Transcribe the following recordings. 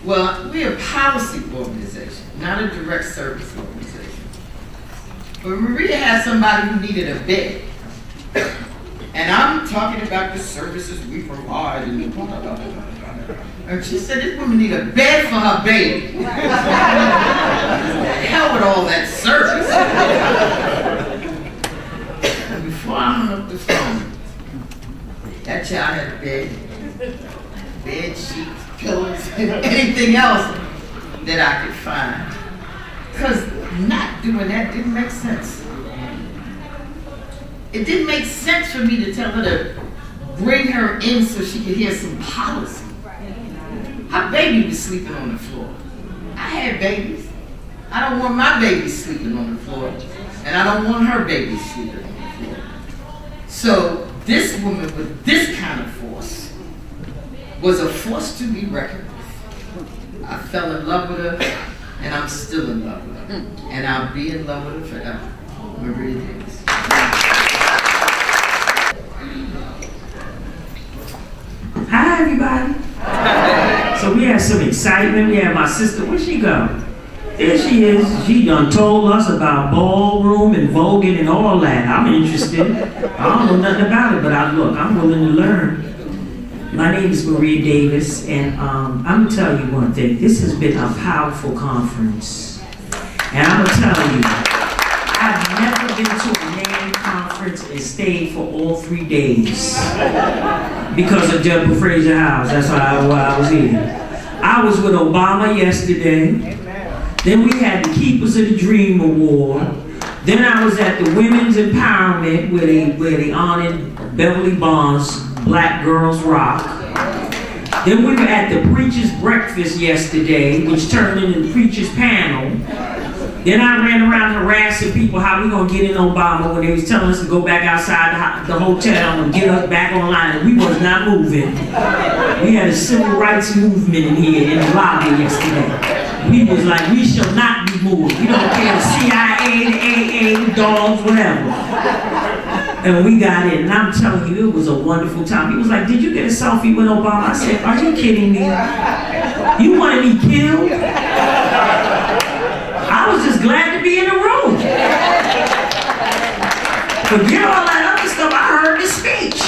Well, we're a policy organization, not a direct service organization. But Maria had somebody who needed a bed. And I'm talking about the services we provide and the blah, blah, blah, blah, blah. And she said, this woman need a bed for her baby. The hell with all that service. And before I hung up the phone, that child had a bed sheets, pillows, and anything else that I could find. Because not doing that didn't make sense. It didn't make sense for me to tell her to bring her in so she could hear some policy. Her baby was sleeping on the floor. I had babies. I don't want my baby sleeping on the floor. And I don't want her baby sleeping on the floor. So this woman with this kind of force was a force to be reckoned with. I fell in love with her, and I'm still in love with her. And I'll be in love with her forever. Maria Davis. Hi, everybody. So we had some excitement. We had my sister. Where'd she go? There she is. She done told us about ballroom and voguing and all that. I'm interested. I don't know nothing about it, but I'm willing to learn. My name is Maria Davis, and I'm going to tell you one thing. This has been a powerful conference. And I'm going to tell you, I've never been to a NAM conference and stayed for all 3 days because of Deborah Fraser House. That's why I was here. I was with Obama yesterday. Then we had the Keepers of the Dream Award. Then I was at the Women's Empowerment where they honored Beverly Bonds' Black Girls Rock. Then we were at the Preacher's Breakfast yesterday, which turned into the Preacher's Panel. Then I ran around harassing people how we gonna get in Obama when they was telling us to go back outside the hotel and get us back online, and we was not moving. We had a civil rights movement in here in the lobby yesterday. We was like, we shall not be moved. We don't care, the CIA, the AA, the dogs, whatever. And we got in, and I'm telling you, it was a wonderful time. He was like, did you get a selfie with Obama? I said, are you kidding me? You want to be killed? I was just glad to be in the room. Forget all that other stuff, I heard the speech.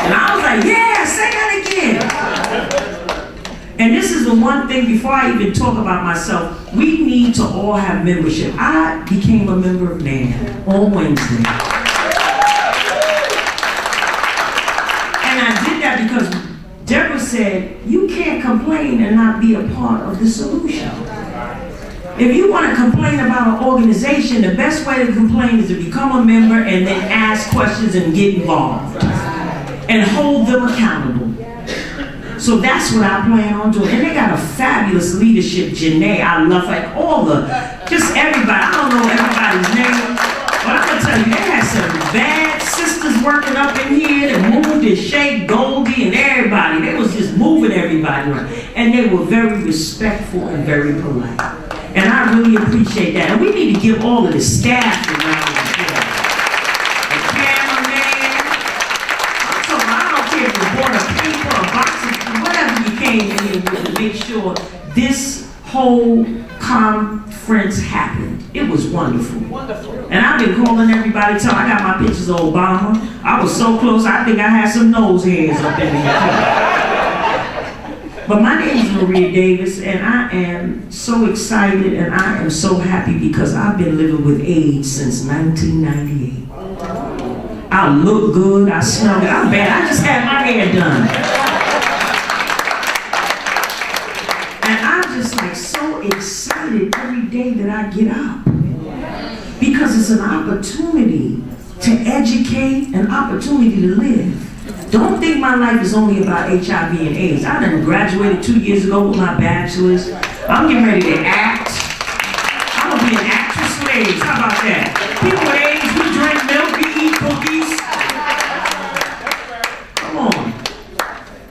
And I was like, yeah, say that again. And this is the one thing, before I even talk about myself, we need to all have membership. I became a member of NAM on Wednesday. And I did that because Deborah said, you can't complain and not be a part of the solution. If you want to complain about an organization, the best way to complain is to become a member and then ask questions and get involved. And hold them accountable. So that's what I plan on doing. And they got a fabulous leadership, Janae. I love like all just everybody. I don't know everybody's name, but I'm gonna tell you, they had some bad sisters working up in here that moved and shaked Goldie and everybody. They was just moving everybody around. And they were very respectful and very polite. And I really appreciate that. And we need to give all of the staff around here. The cameraman. I don't care if you bought a paper, a box, whatever you came in here with to make sure this whole conference happened. It was wonderful. Wonderful. And I've been calling everybody, I got my pictures of Obama. I was so close, I think I had some nose hairs up in here. But my name is Maria Davis, and I am so excited and I am so happy because I've been living with AIDS since 1998. I look good, I smell good, I'm bad. I just had my hair done. And I'm just like so excited every day that I get up. Because it's an opportunity to educate, an opportunity to live. Don't think my life is only about HIV and AIDS. I done graduated 2 years ago with my bachelor's. I'm getting ready to act. I'm gonna be an actress with AIDS. How about that? People with AIDS, we drink milk, we eat cookies. Come on.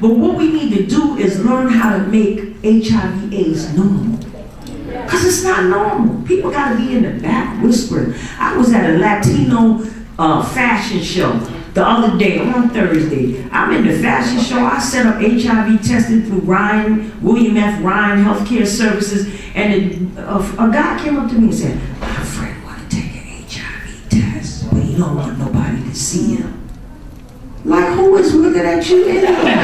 But what we need to do is learn how to make HIV AIDS normal. Because it's not normal. People gotta be in the back whispering. I was at a Latino fashion show. The other day, on Thursday, I'm in the fashion show. I set up HIV testing through William F. Ryan Healthcare Services, and a guy came up to me and said, my friend want to take an HIV test, but he don't want nobody to see him. Like, who is looking at you anyway?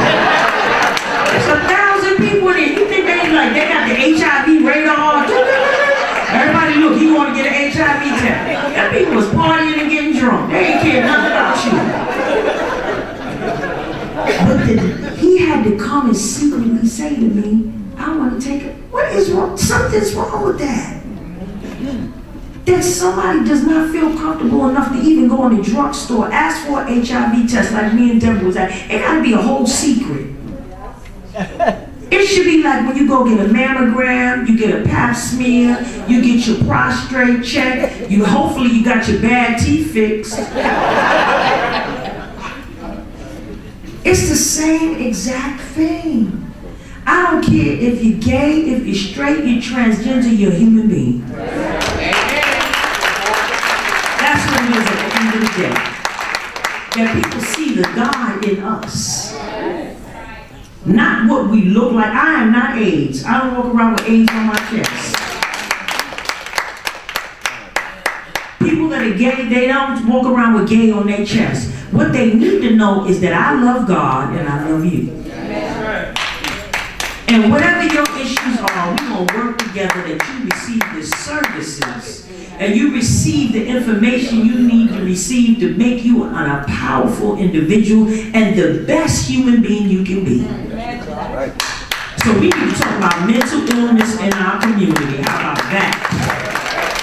There's 1,000 people in it. You think they got the HIV radar? Everybody look, he want to get an HIV test. That people was partying and getting drunk. They ain't care nothing about you. But then he had to come and secretly say to me, I want to take it. What is wrong? Something's wrong with that. That somebody does not feel comfortable enough to even go in the drugstore, ask for an HIV test like me and Deborah was at. It got to be a whole secret. It should be like when you go get a mammogram, you get a pap smear, you get your prostate check, hopefully you got your bad teeth fixed. It's the same exact thing. I don't care if you're gay, if you're straight, you're transgender, you're a human being. That's what it is at the end of the day. That people see the God in us. Not what we look like. I am not AIDS. I don't walk around with AIDS on my chest. People that are gay, they don't walk around with gay on their chest. What they need to know is that I love God and I love you. And whatever your issues are, we're going to work together that you receive the services and you receive the information you need to receive to make you a powerful individual and the best human being you can be. So we need to talk about mental illness in our community. How about that?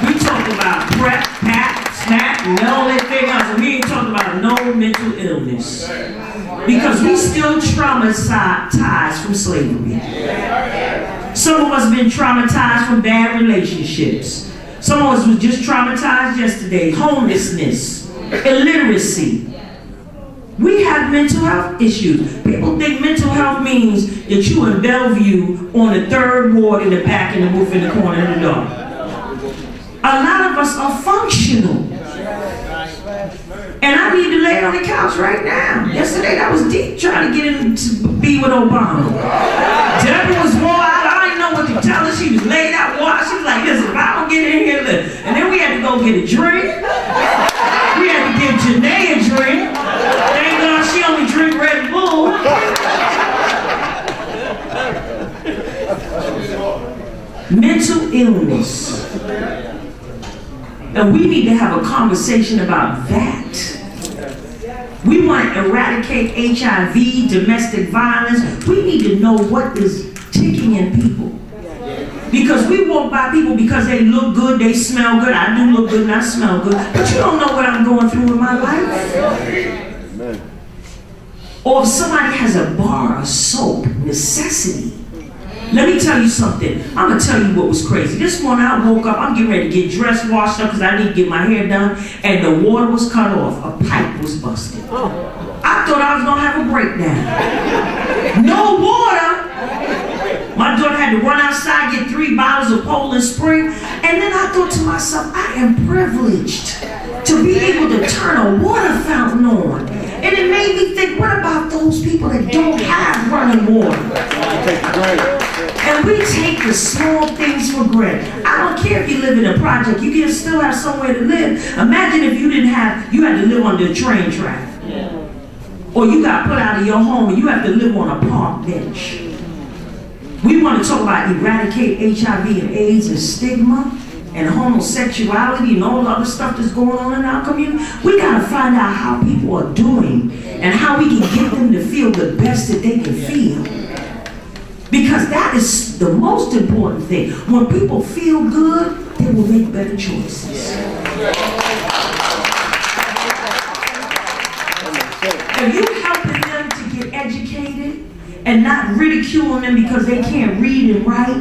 We talk about PrEP, PAP, SNAP, and all that thing else. We ain't talking about no mental illness. Because we still traumatized from slavery. Some of us have been traumatized from bad relationships. Some of us was just traumatized yesterday. Homelessness, illiteracy. We have mental health issues. People think mental health means that you in Bellevue on the 3rd ward in the back in the booth in the corner of the door. A lot of us are functional. And I need to lay on the couch right now. Yesterday I was deep trying to get in to be with Obama. Deborah was wore out. I didn't know what to tell her. She was laid out. She was like, listen, if I don't get in here, look. And then we had to go get a drink. We had to give Janae a drink. Thank God she only drink Red Bull. Mental illness. And we need to have a conversation about that. We want to eradicate HIV, domestic violence. We need to know what is ticking in people. Because we walk by people because they look good, they smell good. I do look good and I smell good. But you don't know what I'm going through in my life. Or if somebody has a bar of soap, necessity. Let me tell you something. I'm going to tell you what was crazy. This morning I woke up, I'm getting ready to get dressed, washed up because I need to get my hair done, and the water was cut off. A pipe was busted. I thought I was going to have a breakdown. No water. My daughter had to run outside, get 3 bottles of Poland Spring, and then I thought to myself, I am privileged to be able to turn a water fountain on. And it made me think, what about those people that don't have running water? And we take the small things for granted. I don't care if you live in a project, you can still have somewhere to live. Imagine if you had to live under a train track. Or you got put out of your home and you have to live on a park bench. We want to talk about eradicate HIV and AIDS and stigma and homosexuality and all the other stuff that's going on in our community. We got to find out how people are doing and how we can get them to feel the best that they can feel. Because that is the most important thing. When people feel good, they will make better choices. Are you helping them to get educated and not ridiculing them because they can't read and write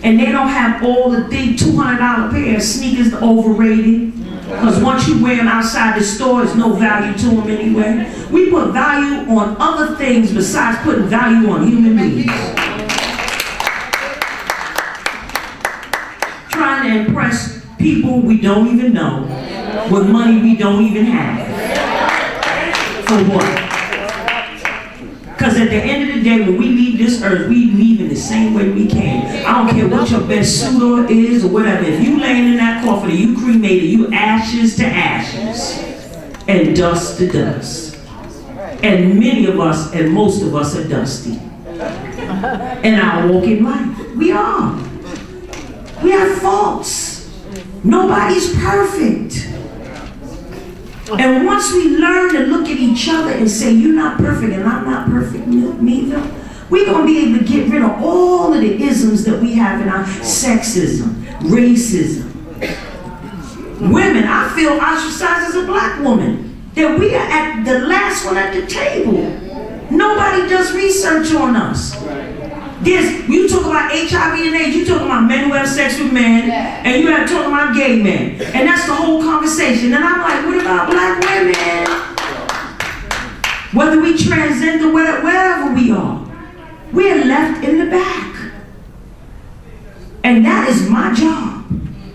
and they don't have all the big $200 pair of sneakers overrated? Because once you wear them outside the store, there's no value to them anyway. We put value on other things besides putting value on human beings. Trying to impress people we don't even know with money we don't even have. For what? Because at the end of the day, when we leave this earth, we leave in the same way we came. I don't care what your best suit is or whatever. If you laying in that coffin and you cremated, you ashes to ashes and dust to dust. And many of us and most of us are dusty. In our walk in life, we are. We have faults. Nobody's perfect. And once we learn to look at each other and say, you're not perfect and I'm not perfect neither, we're going to be able to get rid of all of the isms that we have in our sexism, racism. Women, I feel ostracized as a black woman, that we are at the last one at the table. Nobody does research on us. You talk about HIV and AIDS, you talk about men who have sex with men, and you have talking about gay men. And that's the whole conversation. And I'm like, what about black women? Whether we transgender, wherever we are, we're left in the back. And that is my job.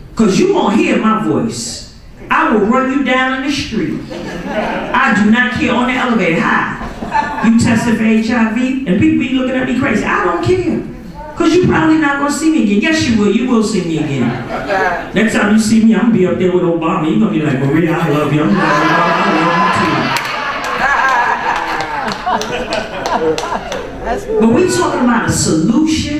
Because you won't hear my voice. I will run you down in the street. I do not care on the elevator. Hi. You tested for HIV, and people be looking at me crazy. I don't care. Because you're probably not going to see me again. Yes, you will. You will see me again. Next time you see me, I'm going to be up there with Obama. You're going to be like, Maria, I love you. I'm going to love you too. But we're talking about a solution.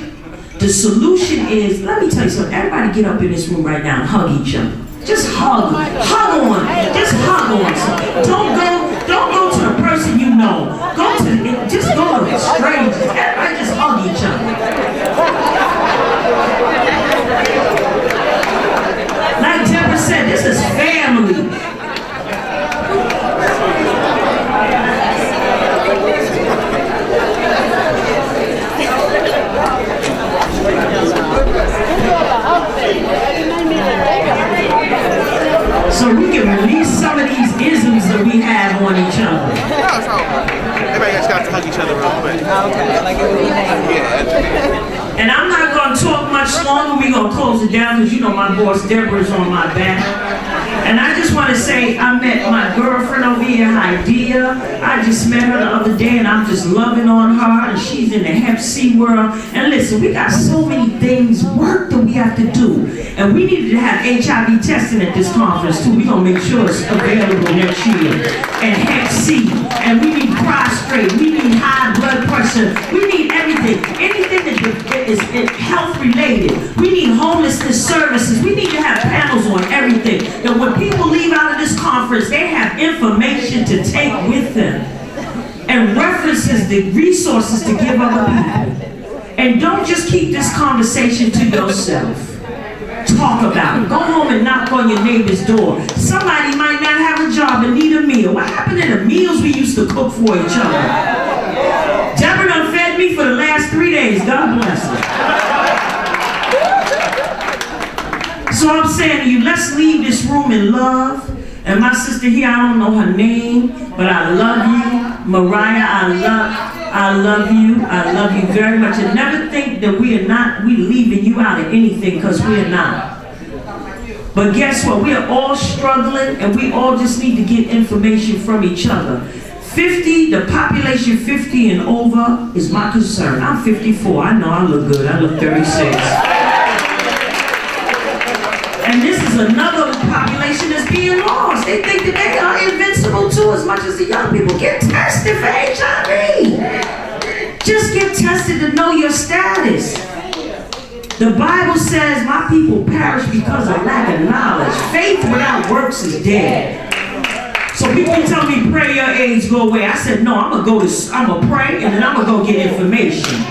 The solution is, let me tell you something. Everybody get up in this room right now and hug each other. Just hug. Hug on. Just hug on. Don't go to the person you know. Just go to strangers. Everybody just hug each other. Like Deborah said, this is family. So we can release some of these isms that we have on each other. Everybody just got to hug each other real quick. Okay, like it would be nice. And I'm not going to talk much longer. We're going to close it down because you know my boss Deborah's on my back. And I just want to say I met my girlfriend over here, Idea. I just met her the other day and I'm just loving on her. And she's in the Hep C world. And listen, we got so many things, work that we have to do. And we needed to have HIV testing at this conference too. We're going to make sure it's available next year. And Hep C. And we need prostrate. We need high blood pressure. We need everything. Anything that is health related. We need homelessness services. We need to have panels on everything. That when people leave out of this conference, they have information to take with them. And references, the resources to give other people. And don't just keep this conversation to yourself. Talk about it. Go home and knock on your neighbor's door. Somebody might not have a job and need a meal. What happened to the meals we used to cook for each other? Deborah done fed me for the last 3 days. God bless her. So I'm saying to you, let's leave this room in love. And my sister here, I don't know her name, but I love you. Mariah, I love you. I love you very much. And never think that we leaving you out of anything, because we're not. But guess what? We are all struggling and we all just need to get information from each other. The population 50 and over is my concern. I'm 54. I know I look good. I look 36. And this is another population that's being lost. They think that they are invincible too, as much as the young people. Get tested for HIV. Just get tested to know your status. The Bible says my people perish because of lack of knowledge. Faith without works is dead. So people tell me, pray your AIDS go away. I said, no, I'm gonna pray and then I'm gonna go get information.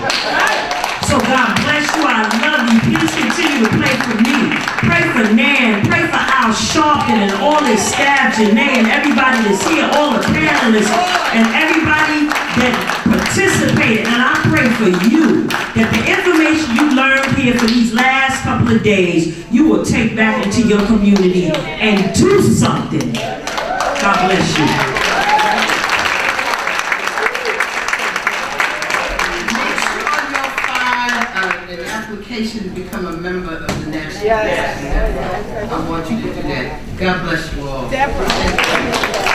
So God bless you, I love you. Please continue to pray for me. Pray for Nan, pray for Al Sharpton and all his staff, Janae and everybody that's here, all the panelists and everybody that participated. And I pray for you that the information you learned here for these last couple of days, you will take back into your community and do something. God bless you. Make sure you'll find an application to become a member of the National Yes. I want you to do that. God bless you all. Deborah.